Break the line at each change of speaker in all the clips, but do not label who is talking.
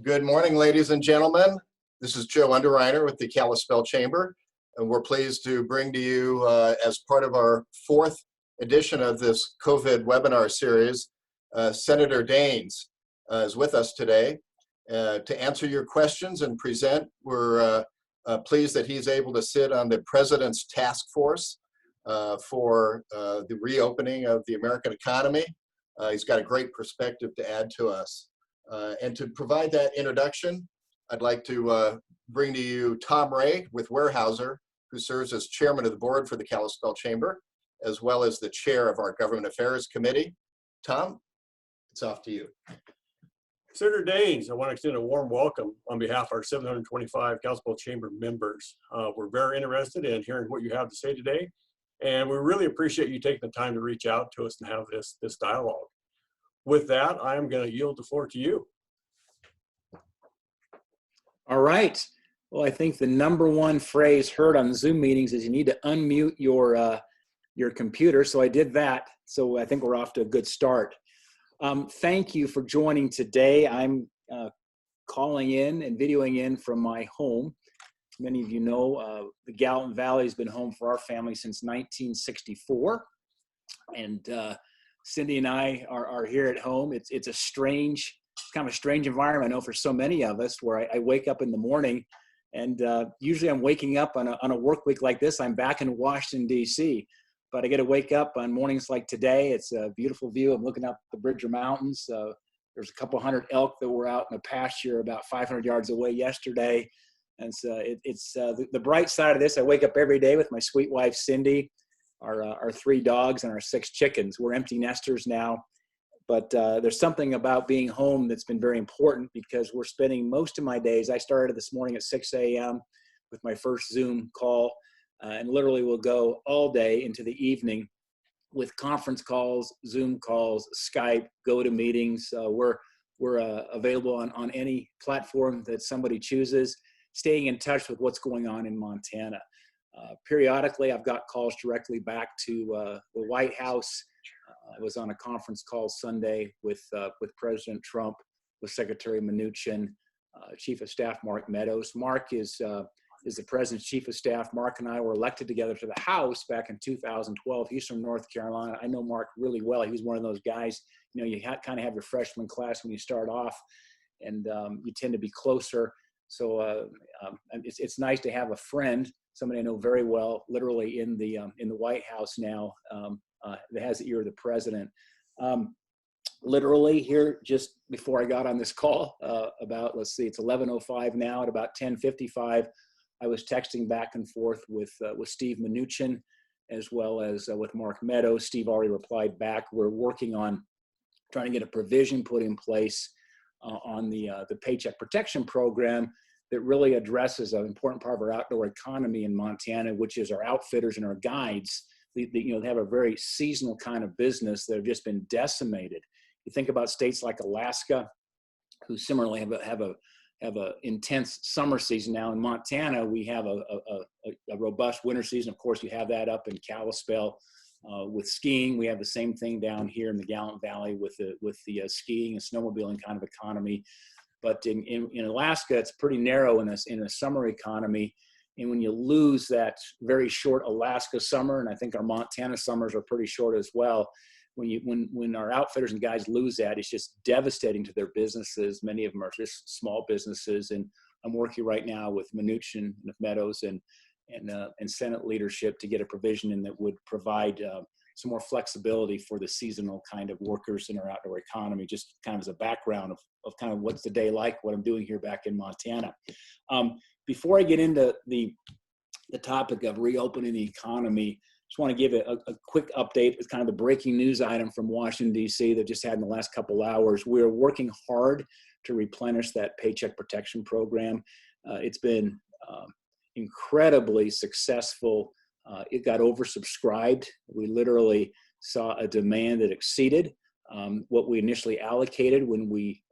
Good morning, ladies and gentlemen. This is Joe Underreiner with the Kalispell Chamber, and we're pleased to bring to you, as part of our fourth edition of this COVID webinar series, Senator Daines is with us today to answer your questions and present. We're pleased that he's able to sit on the President's task force for the reopening of the American economy. He's got a great perspective to add to us. And to provide that introduction, I'd like to bring to you Tom Ray with Weyerhaeuser, who serves as chairman of the board for the Kalispell Chamber, as well as the chair of our Government Affairs Committee. Tom, it's off to you.
Senator Daines, I want to extend a warm welcome on behalf of our 725 Kalispell Chamber members. We're very interested in hearing what you have to say today, and we really appreciate you taking the time to reach out to us and have this dialogue. With that, I'm going to yield the floor to you.
All right. Well, I think the number one phrase heard on Zoom meetings is you need to unmute your computer. So I did that. So I think we're off to a good start. Thank you for joining today. I'm calling in and videoing in from my home. Many of you know the Gallatin Valley has been home for our family since 1964. And Cindy and I are here at home. It's kind of a strange environment, I know, for so many of us, where I wake up in the morning, and usually I'm waking up on a work week like this. I'm back in Washington, D.C., but I get to wake up on mornings like today. It's a beautiful view. I'm looking up the Bridger Mountains. There's a couple hundred elk that were out in a pasture about 500 yards away yesterday. And so it's the bright side of this. I wake up every day with my sweet wife, Cindy, our 3 dogs, and our 6 chickens. We're empty nesters now, but there's something about being home that's been very important, because we're spending most of my days. I started this morning at 6 a.m. with my first Zoom call, and literally will go all day into the evening with conference calls, Zoom calls, Skype, GoToMeetings. We're available on any platform that somebody chooses, staying in touch with what's going on in Montana. Periodically, I've got calls directly back to the White House. I was on a conference call Sunday with President Trump, with Secretary Mnuchin, Chief of Staff Mark Meadows. Mark is the President's Chief of Staff. Mark and I were elected together to the House back in 2012. He's from North Carolina. I know Mark really well. He was one of those guys, you kind of have your freshman class when you start off, and you tend to be closer. So it's nice to have a friend, somebody I know very well, literally in the White House now, that has the ear of the president. Literally here, just before I got on this call, it's 11:05 now. At about 10:55, I was texting back and forth with Steve Mnuchin, as well as with Mark Meadows. Steve already replied back. We're working on trying to get a provision put in place on the Paycheck Protection Program that really addresses an important part of our outdoor economy in Montana, which is our outfitters and our guides. They have a very seasonal kind of business that have just been decimated. You think about states like Alaska, who similarly have a intense summer season. Now in Montana, we have a robust winter season. Of course, you have that up in Kalispell with skiing. We have the same thing down here in the Gallatin Valley with the skiing and snowmobiling kind of economy. But in Alaska, it's pretty narrow in a summer economy. And when you lose that very short Alaska summer, and I think our Montana summers are pretty short as well, when our outfitters and guys lose that, it's just devastating to their businesses. Many of them are just small businesses. And I'm working right now with Mnuchin, with Meadows, and Senate leadership to get a provision in that would provide some more flexibility for the seasonal kind of workers in our outdoor economy, just kind of as a background of kind of what's the day like, what I'm doing here back in Montana. Before I get into the topic of reopening the economy, just want to give a quick update. It's kind of the breaking news item from Washington, D.C. that just had in the last couple hours. We're working hard to replenish that Paycheck Protection Program. It's been incredibly successful. It got oversubscribed. We literally saw a demand that exceeded what we initially allocated when we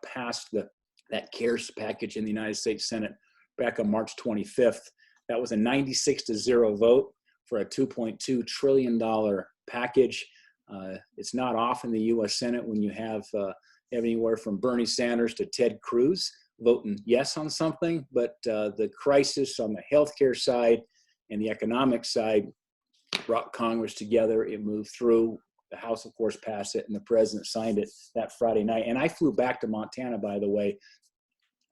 passed that CARES package in the United States Senate back on March 25th. That was a 96-0 vote for a $2.2 trillion package. It's not often the U.S. Senate when you have have anywhere from Bernie Sanders to Ted Cruz voting yes on something, but the crisis on the healthcare side and the economic side brought Congress together. It moved through. The House, of course, passed it, and the president signed it that Friday night. And I flew back to Montana, by the way,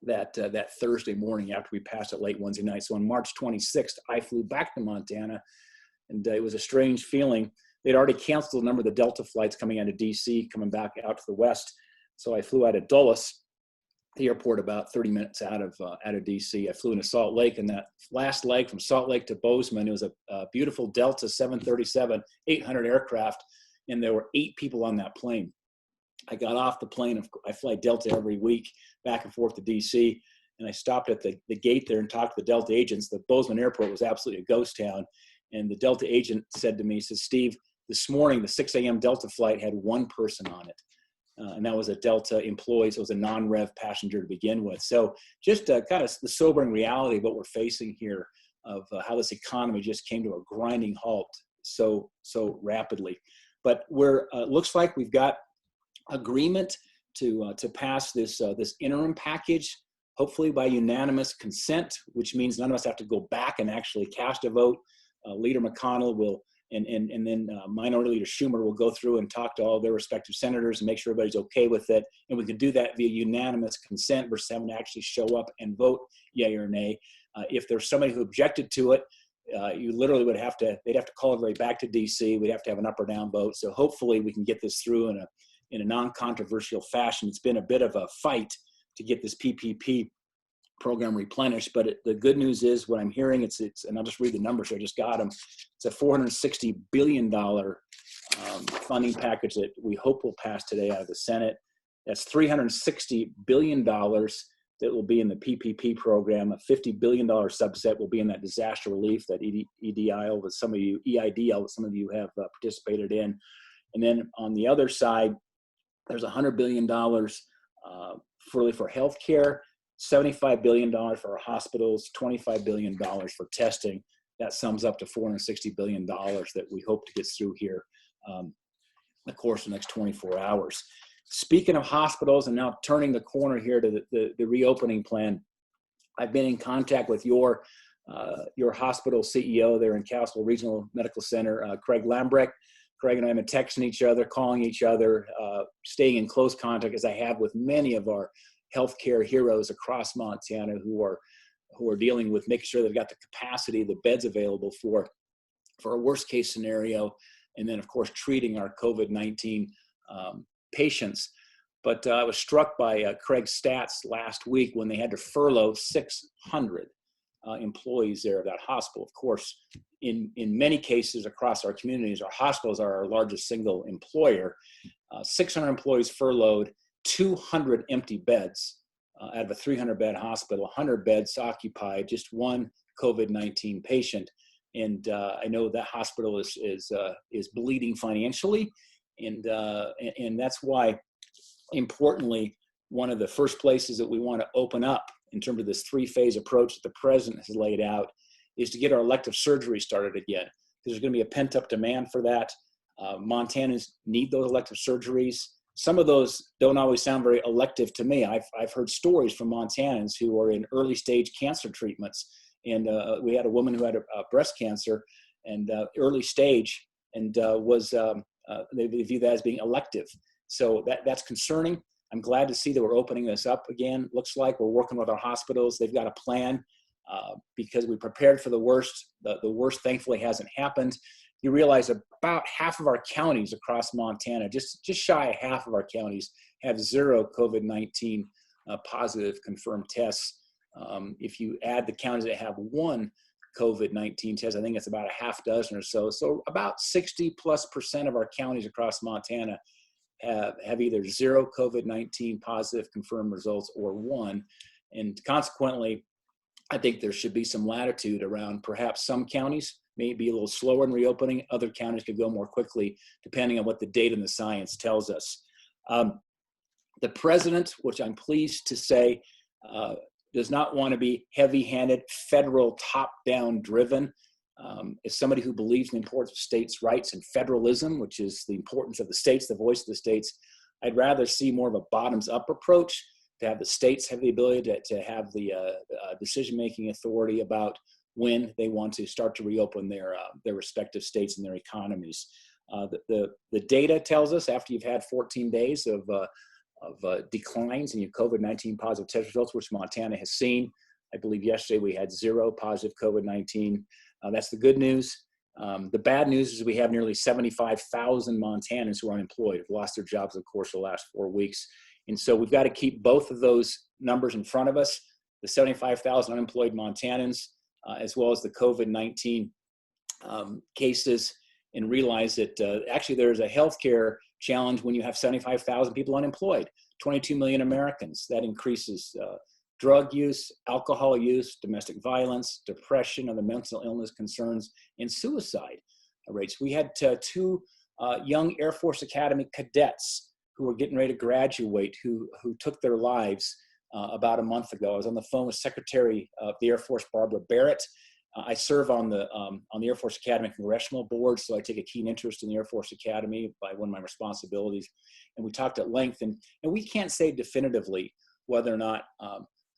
that Thursday morning after we passed it late Wednesday night. So on March 26th, I flew back to Montana, and it was a strange feeling. They'd already canceled a number of the Delta flights coming out of D.C., coming back out to the west. So I flew out of Dulles, the airport, about 30 minutes out of D.C. I flew into Salt Lake, and that last leg from Salt Lake to Bozeman, it was a beautiful Delta 737-800 aircraft, and there were 8 people on that plane. I got off the plane. I fly Delta every week back and forth to D.C., and I stopped at the gate there and talked to the Delta agents. The Bozeman airport was absolutely a ghost town, and the Delta agent said to me, he says, "Steve, this morning the 6 a.m. Delta flight had 1 person on it, and that was a Delta employee, so it was a non-rev passenger to begin with." So just kind of the sobering reality of what we're facing here, of how this economy just came to a grinding halt so rapidly. But looks like we've got agreement to pass this interim package, hopefully by unanimous consent, which means none of us have to go back and actually cast a vote. Leader McConnell will, and then Minority Leader Schumer will go through and talk to all their respective senators and make sure everybody's okay with it. And we can do that via unanimous consent versus having to actually show up and vote yay or nay. If there's somebody who objected to it, you literally they'd have to call everybody back to DC. We'd have to have an up or down vote. So hopefully we can get this through in a non-controversial fashion. It's been a bit of a fight to get this PPP program replenished, but the good news is what I'm hearing, it's and I'll just read the numbers. I just got them. It's a $460 billion funding package that we hope will pass today out of the Senate. That's $360 billion that will be in the PPP program. A $50 billion subset will be in that disaster relief, that EIDL that some of you have participated in. And then on the other side, there's $100 billion for healthcare, $75 billion for our hospitals, $25 billion for testing. That sums up to $460 billion that we hope to get through here in the course of the next 24 hours. Speaking of hospitals, and now turning the corner here to the reopening plan, I've been in contact with your hospital CEO there in Council Regional Medical Center, Craig Lambrecht. Craig and I have been texting each other, calling each other, staying in close contact, as I have with many of our healthcare heroes across Montana who are dealing with making sure they've got the capacity, the beds available for a worst case scenario, and then of course treating our COVID-19 patients. But I was struck by Craig's stats last week when they had to furlough 600 employees there at that hospital. Of course, in many cases across our communities, our hospitals are our largest single employer. 600 employees furloughed, 200 empty beds out of a 300-bed hospital, 100 beds occupied, just one COVID-19 patient. And I know that hospital is bleeding financially, and that's why, importantly, one of the first places that we want to open up in terms of this 3-phase approach that the president has laid out is to get our elective surgery started again. There's going to be a pent-up demand for that. Montanans need those elective surgeries. Some of those don't always sound very elective to me. I've heard stories from Montanans who are in early stage cancer treatments. And we had a woman who had a breast cancer and early stage, and they view that as being elective. So that's concerning. I'm glad to see that we're opening this up again. Looks like we're working with our hospitals. They've got a plan because we prepared for the worst. The worst, thankfully, hasn't happened. You realize about half of our counties across Montana, just shy of half of our counties, have 0 COVID-19 positive confirmed tests. If you add the counties that have 1 COVID-19 test, I think it's about a half dozen or so. So about 60+% of our counties across Montana have either 0 COVID-19 positive confirmed results or 1. And consequently, I think there should be some latitude around perhaps some counties may be a little slower in reopening. Other counties could go more quickly, depending on what the data and the science tells us. The president, which I'm pleased to say, does not want to be heavy-handed, federal, top-down driven. As somebody who believes in the importance of states' rights and federalism, which is the importance of the states, the voice of the states, I'd rather see more of a bottoms-up approach, to have the states have the ability to have the decision-making authority about when they want to start to reopen their respective states and their economies. The data tells us after you've had 14 days of declines in your COVID-19 positive test results, which Montana has seen. I believe yesterday we had 0 positive COVID-19. That's the good news. The bad news is we have nearly 75,000 Montanans who are unemployed, have lost their jobs, of course, the last 4 weeks. And so we've got to keep both of those numbers in front of us, the 75,000 unemployed Montanans, as well as the COVID-19 cases, and realize that actually there's a healthcare challenge when you have 75,000 people unemployed, 22 million Americans. That increases drug use, alcohol use, domestic violence, depression, other mental illness concerns, and suicide rates. We had 2 young Air Force Academy cadets who were getting ready to graduate who took their lives about a month ago. I was on the phone with Secretary of the Air Force, Barbara Barrett. I serve on the Air Force Academy Congressional Board, so I take a keen interest in the Air Force Academy by one of my responsibilities. And we talked at length, and we can't say definitively whether or not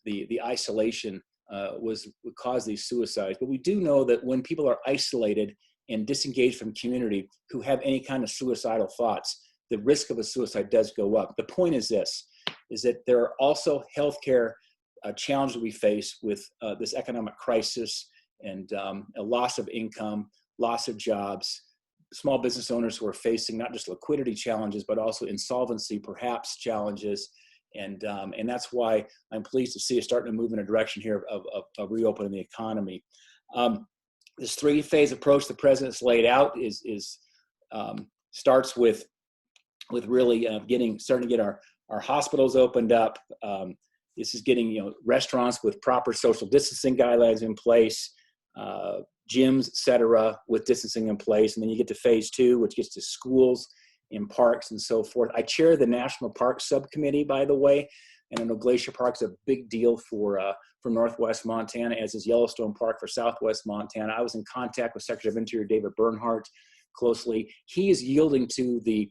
the isolation would cause these suicides. But we do know that when people are isolated and disengaged from community who have any kind of suicidal thoughts, the risk of a suicide does go up. The point is this, is that there are also healthcare challenges we face with this economic crisis and a loss of income, loss of jobs, small business owners who are facing not just liquidity challenges, but also insolvency, perhaps challenges. And that's why I'm pleased to see us starting to move in a direction here of reopening the economy. This 3-phase approach the president's laid out starts with really starting to get our hospitals opened up. This is getting restaurants with proper social distancing guidelines in place, gyms, et cetera, with distancing in place. And then you get to phase 2, which gets to schools and parks and so forth. I chair the National Park Subcommittee, by the way, and I know Glacier Park's a big deal for Northwest Montana, as is Yellowstone Park for Southwest Montana. I was in contact with Secretary of Interior David Bernhardt closely. He is yielding to the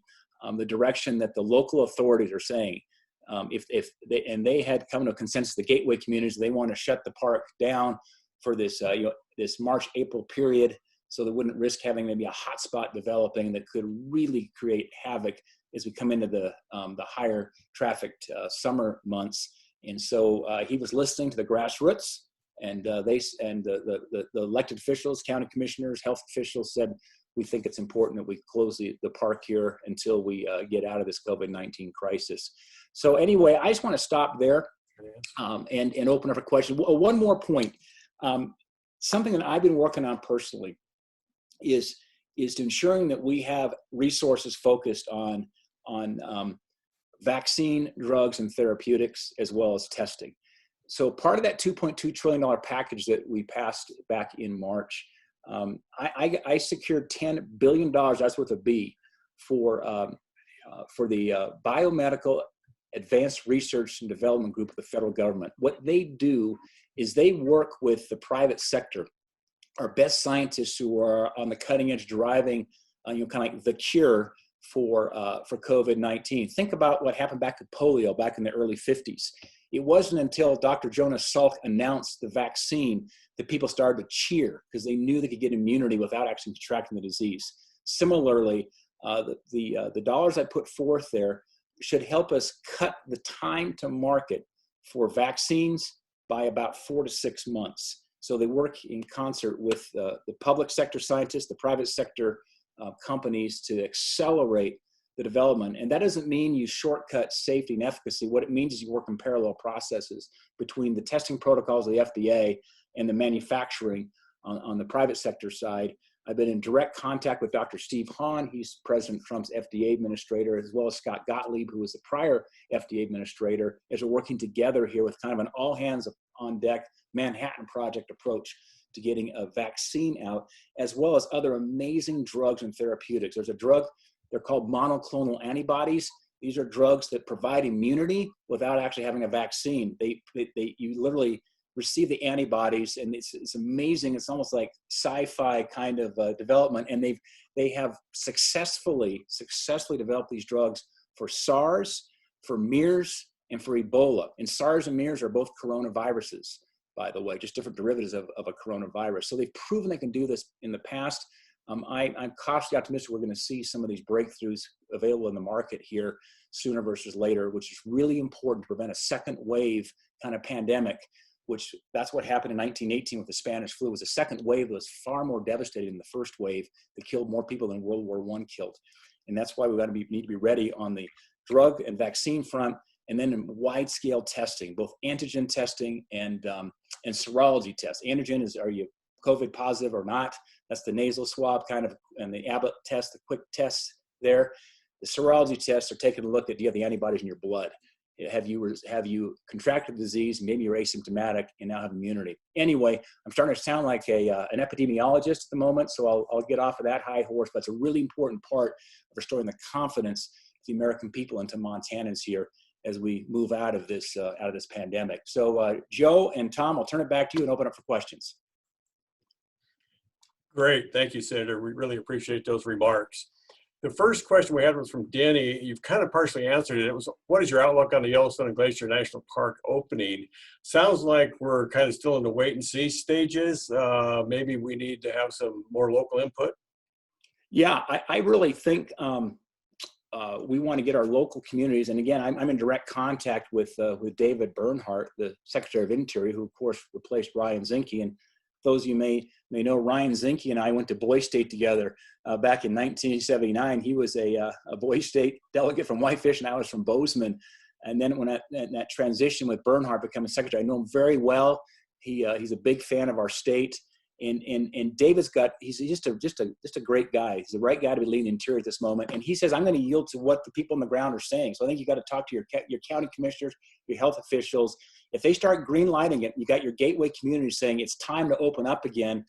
direction that the local authorities are saying. They had come to a consensus, the gateway communities, they want to shut the park down for this this March-April period, so they wouldn't risk having maybe a hotspot developing that could really create havoc as we come into the higher trafficked summer months. And so he was listening to the grassroots, and the elected officials, county commissioners, health officials said, we think it's important that we close the park here until we get out of this COVID-19 crisis. So anyway, I just want to stop there and open up for questions. One more point. Something that I've been working on personally is to ensuring that we have resources focused on vaccine, drugs, and therapeutics, as well as testing. So part of that $2.2 trillion package that we passed back in March, I secured $10 billion, that's with a B, for the Biomedical Advanced Research and Development Group of the federal government. What they do is they work with the private sector, our best scientists who are on the cutting edge driving, kind of like the cure for COVID-19. Think about what happened back with polio back in the early 50s. It wasn't until Dr. Jonas Salk announced the vaccine that people started to cheer because they knew they could get immunity without actually contracting the disease. Similarly, the dollars I put forth there should help us cut the time to market for vaccines by about 4 to 6 months. So they work in concert with the public sector scientists, the private sector companies to accelerate the development. And that doesn't mean you shortcut safety and efficacy. What it means is you work in parallel processes between the testing protocols of the FDA and the manufacturing on the private sector side. I've been in direct contact with Dr. Steve Hahn. He's President Trump's FDA administrator, as well as Scott Gottlieb, who was the prior FDA administrator, as we're working together here with kind of an all hands on deck Manhattan Project approach to getting a vaccine out, as well as other amazing drugs and therapeutics. There's a drug, they're called monoclonal antibodies. These are drugs that provide immunity without actually having a vaccine. You literally receive the antibodies, and it's amazing. It's almost like sci-fi kind of development, and they have successfully developed these drugs for SARS, for MERS, and for Ebola. And SARS and MERS are both coronaviruses, by the way, just different derivatives of a coronavirus. So they've proven they can do this in the past. I'm cautiously optimistic we're going to see some of these breakthroughs available in the market here sooner versus later, which is really important to prevent a second wave kind of pandemic, which that's what happened in 1918 with the Spanish flu. Was the second wave that was far more devastating than the first wave that killed more people than World War I killed. And that's why need to be ready on the drug and vaccine front, and then in wide-scale testing, both antigen testing and serology tests. Antigen is, are you COVID positive or not? That's the nasal swab kind of, and the Abbott test, the quick test there. The serology tests are taking a look at, do you have the antibodies in your blood? Have you contracted the disease? Maybe you're asymptomatic and now have immunity. Anyway, I'm starting to sound like an epidemiologist at the moment, so I'll get off of that high horse. But it's a really important part of restoring the confidence of the American people into Montanans here as we move out of this pandemic. So Joe and Tom, I'll turn it back to you and open up for questions.
Great. Thank you, Senator. We really appreciate those remarks. The first question we had was from Denny. You've kind of partially answered it. It was, what is your outlook on the Yellowstone and Glacier National Park opening? Sounds like we're kind of still in the wait and see stages. Maybe we need to have some more local input.
Yeah, I really think we want to get our local communities. And again, I'm in direct contact with David Bernhardt, the Secretary of Interior, who of course replaced Ryan Zinke. And those of you may know, Ryan Zinke and I went to Boise State together back in 1979. He was a Boise State delegate from Whitefish, and I was from Bozeman. And then when that transition with Bernhardt becoming secretary, I know him very well. He's a big fan of our state. And David's he's just a great guy. He's the right guy to be leading the Interior at this moment. And he says, I'm going to yield to what the people on the ground are saying. So I think you got to talk to your county commissioners, your health officials. If they start green lighting it, you got your gateway community saying it's time to open up again.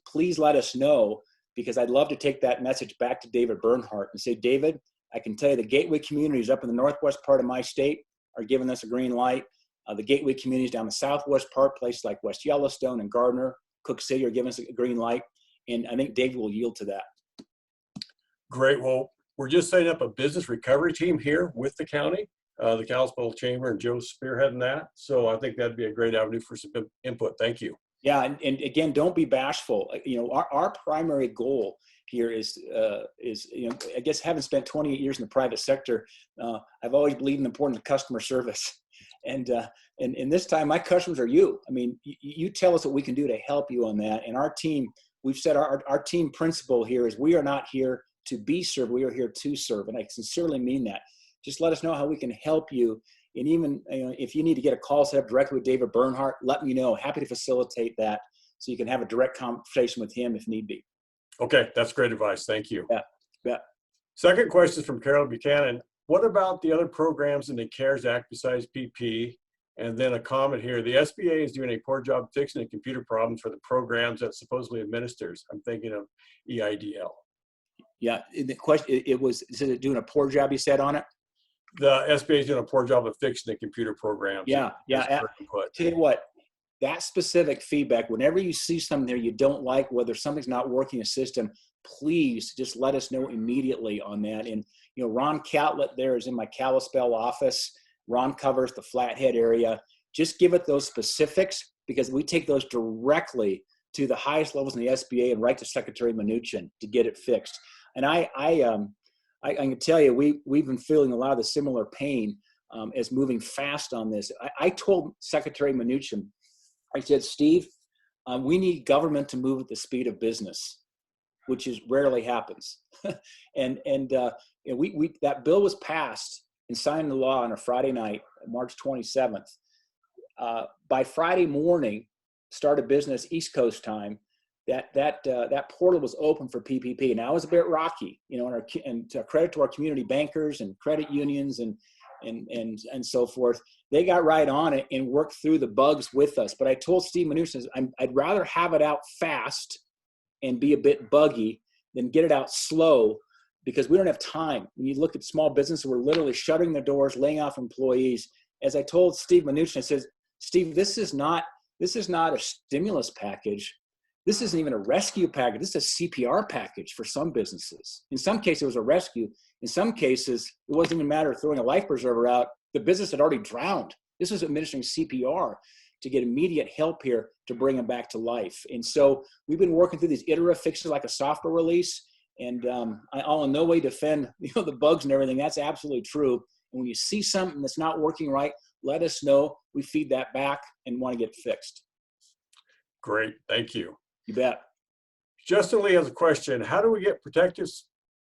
Please let us know, because I'd love to take that message back to David Bernhardt and say, David, I can tell you the gateway communities up in the northwest part of my state are giving us a green light. The gateway communities down the southwest part, places like West Yellowstone and Gardner, Cook City, are giving us a green light. And I think David will yield to that. Great.
Well, we're just setting up a business recovery team here with the county, the Kalispell Chamber, and Joe's spearheading that. So I think that'd be a great avenue for some input. Thank you.
Yeah, and again, don't be bashful. You know, our primary goal here is I guess having spent 28 years in the private sector, I've always believed in the importance of customer service. And this time, my customers are you. I mean, you tell us what we can do to help you on that. And our team, we've said our team principle here is we are not here to be served. We are here to serve. And I sincerely mean that. Just let us know how we can help you. And even if you need to get a call set up directly with David Bernhardt, let me know. Happy to facilitate that so you can have a direct conversation with him if need be.
Okay, that's great advice. Thank you.
Yeah.
Second question is from Carol Buchanan. What about the other programs in the CARES Act besides PP? And then a comment here. The SBA is doing a poor job fixing the computer problems for the programs that supposedly administers. I'm thinking of EIDL.
Yeah, the question, is it doing a poor job, you said, on it?
The SBA is doing a poor job of fixing the computer programs.
Yeah. Tell you what, that specific feedback, whenever you see something there you don't like, whether something's not working in a system, please just let us know immediately on that. And, Ron Catlett there is in my Kalispell office. Ron covers the Flathead area. Just give it those specifics, because we take those directly to the highest levels in the SBA and right to Secretary Mnuchin to get it fixed. And I can tell you, we've been feeling a lot of the similar pain as moving fast on this. I told Secretary Mnuchin, I said, Steve, we need government to move at the speed of business, which rarely happens. and that bill was passed and signed into law on a Friday night, March 27th. By Friday morning, start of business East Coast time, that portal was open for PPP. Now it was a bit rocky, and to credit to our community bankers and credit unions and so forth. They got right on it and worked through the bugs with us. But I told Steve Mnuchin, I'd rather have it out fast and be a bit buggy than get it out slow, because we don't have time. When you look at small businesses, we're literally shutting their doors, laying off employees. As I told Steve Mnuchin, I said, Steve, this is not a stimulus package. this isn't even a rescue package. This is a CPR package for some businesses. In some cases, it was a rescue. In some cases, it wasn't even a matter of throwing a life preserver out. The business had already drowned. This was administering CPR to get immediate help here to bring them back to life. And so we've been working through these iterative fixes like a software release. And I'll in no way defend the bugs and everything. That's absolutely true. And when you see something that's not working right, let us know. We feed that back and want to get fixed.
Great, thank you.
You bet.
Justin Lee has a question. How do we get protective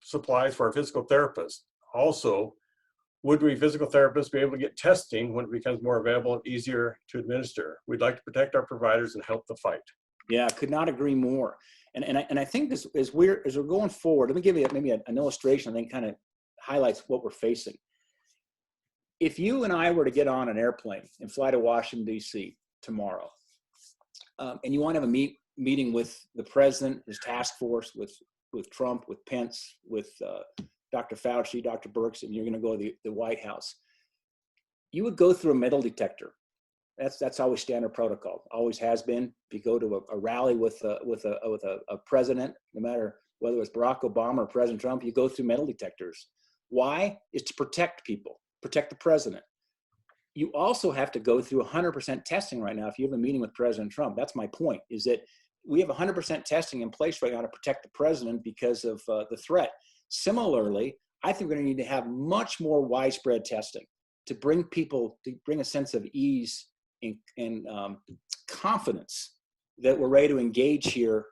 supplies for our physical therapists? Also, would we physical therapists be able to get testing when it becomes more available and easier to administer? We'd like to protect our providers and help the fight.
Yeah, could not agree more. And I think this as we're going forward, let me give you maybe an illustration I think kind of highlights what we're facing. If you and I were to get on an airplane and fly to Washington, D.C. tomorrow, and you want to have a meeting with the president, his task force, with Trump, with Pence, with Dr. Fauci, Dr. Birx, and you're going to go to the White House, you would go through a metal detector. That's always standard protocol. Always has been. If you go to a rally with a president, no matter whether it's Barack Obama or President Trump, you go through metal detectors. Why? It's to protect people, protect the president. You also have to go through 100% testing right now. If you have a meeting with President Trump, that's my point. Is that we have 100% testing in place right now to protect the president because of the threat. Similarly, I think we're going to need to have much more widespread testing to bring a sense of ease and confidence that we're ready to engage here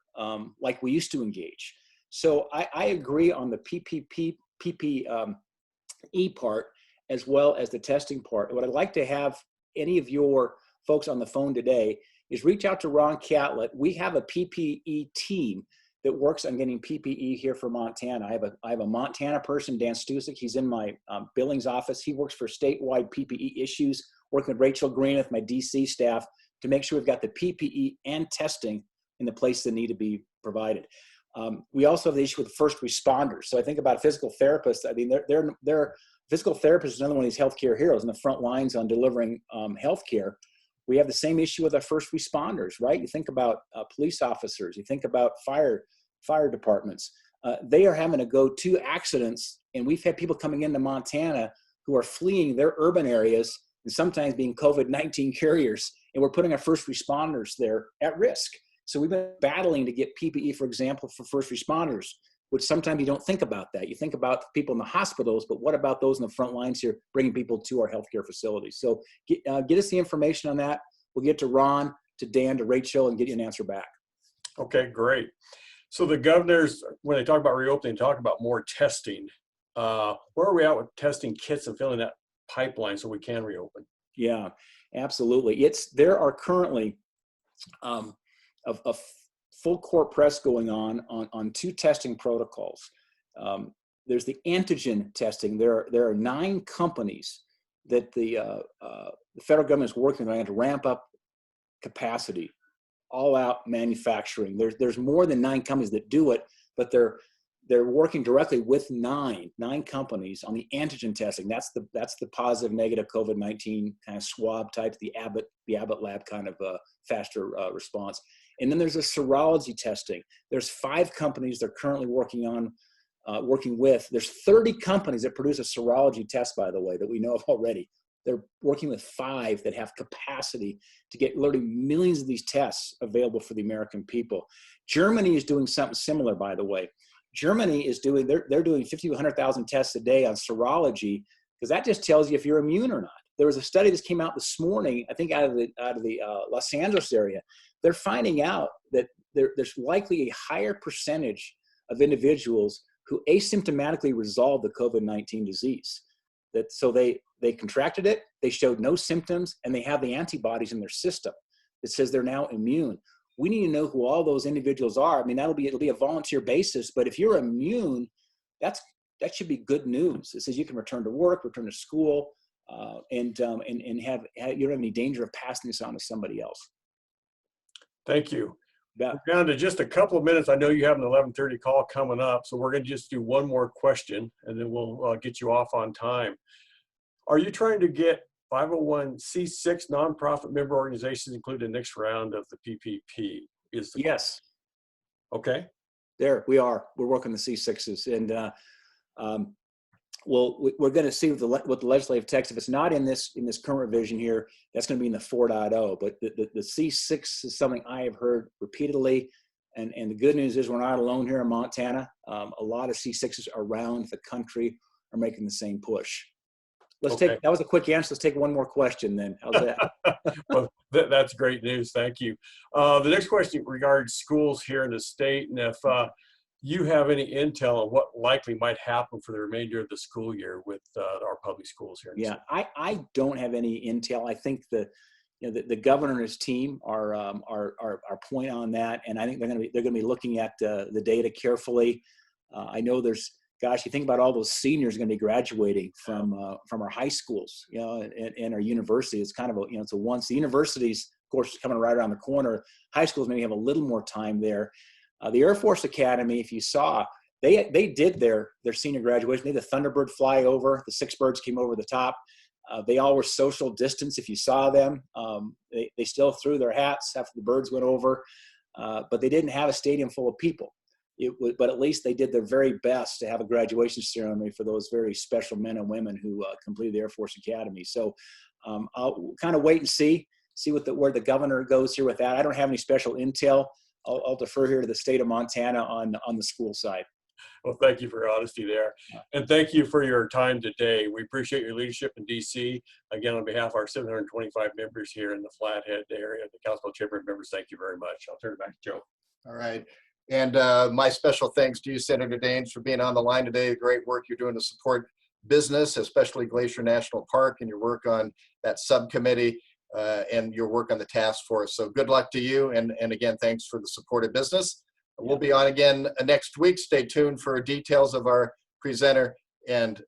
like we used to engage. So I agree on the PPE part as well as the testing part. What I'd like to have any of your folks on the phone today is reach out to Ron Catlett. We have a PPE team that works on getting PPE here for Montana. I have a Montana person, Dan Stusik. He's in my Billings office. He works for statewide PPE issues, working with Rachel Green with my DC staff to make sure we've got the PPE and testing in the place that need to be provided. We also have the issue with first responders. So I think about physical therapists. I mean, they're physical therapists is another one of these healthcare heroes in the front lines on delivering healthcare. We have the same issue with our first responders, right? You think about police officers, you think about fire departments. They are having to go to accidents, and we've had people coming into Montana who are fleeing their urban areas and sometimes being COVID-19 carriers, and we're putting our first responders there at risk. So we've been battling to get PPE, for example, for first responders, which sometimes you don't think about that. You think about people in the hospitals, but what about those in the front lines here, bringing people to our healthcare facilities? So get us the information on that. We'll get to Ron, to Dan, to Rachel, and get you an answer back.
Okay, great. So the governors, when they talk about reopening, talk about more testing. Where are we at with testing kits and filling that pipeline so we can reopen? Yeah,
absolutely. There are currently a full court press going on two testing protocols. There's the antigen testing. There are 9 companies that the federal government is working on to ramp up capacity, all out manufacturing. There's more than 9 companies that do it, but they're working directly with nine companies on the antigen testing. That's the positive, negative COVID-19 kind of swab type, the Abbott lab kind of faster response. And then there's a serology testing. There's 5 companies they're currently working with. There's 30 companies that produce a serology test, by the way, that we know of already. They're working with 5 that have capacity to get literally millions of these tests available for the American people. Germany is doing something similar, by the way. Germany is doing, they're doing 50 to 100,000 tests a day on serology, because that just tells you if you're immune or not. There was a study that came out this morning, I think out of the Los Angeles area. They're finding out that there's likely a higher percentage of individuals who asymptomatically resolve the COVID-19 disease. So they contracted it, they showed no symptoms, and they have the antibodies in their system that says they're now immune. We need to know who all those individuals are. I mean, it'll be a volunteer basis, but if you're immune, that should be good news. It says you can return to work, return to school, and you don't have any danger of passing this on to somebody else.
Thank you.
Yeah.
We're down to just a couple of minutes. I know you have an 11:30 call coming up, so we're going to just do one more question, and then we'll get you off on time. Are you trying to get 501c6 nonprofit member organizations included in the next round of the PPP?
Yes.
Okay.
There we are. We're working the C6s, and we're going to see what the legislative text. If it's not in this current revision here, that's going to be in the 4.0. But the C6 is something I have heard repeatedly, and the good news is we're not alone here in Montana. A lot of C6s around the country are making the same push. That was a quick answer. Let's take one more question then. How's that?
Well, that's great news. Thank you. The next question regards schools here in the state, and if you have any intel on what likely might happen for the remainder of the school year with our public schools here in the state.
I don't have any intel. I think the governor and his team are point on that, and I think they're going to be looking at the data carefully. I know gosh, you think about all those seniors going to be graduating from our high schools, and our university. It's kind of it's a once. The universities, of course, is coming right around the corner. High schools maybe have a little more time there. The Air Force Academy, if you saw, they did their senior graduation. They had the Thunderbird fly over. The 6 birds came over the top. They all were social distance. If you saw them, they still threw their hats after the birds went over, but they didn't have a stadium full of people. But at least they did their very best to have a graduation ceremony for those very special men and women who completed the Air Force Academy. So I'll kind of wait and see where the governor goes here with that. I don't have any special intel. I'll defer here to the state of Montana on the school side.
Well, thank you for your honesty there. And thank you for your time today. We appreciate your leadership in DC. Again, on behalf of our 725 members here in the Flathead area, the Council Chamber members, thank you very much. I'll turn it back to Joe.
All right. And my special thanks to you, Senator Daines, for being on the line today. The great work you're doing to support business, especially Glacier National Park, and your work on that subcommittee and your work on the task force. So good luck to you. And again, thanks for the support of business. We'll be on again next week. Stay tuned for details of our presenter. And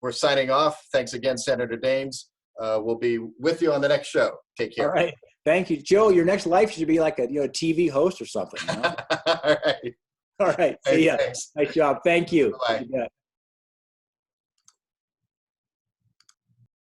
we're signing off. Thanks again, Senator Daines. We'll be with you on the next show. Take care.
All right. Thank you, Joe. Your next life should be like a TV host or something.
All right.
All right. See ya.
Thanks.
Nice job. Thank you.
Bye.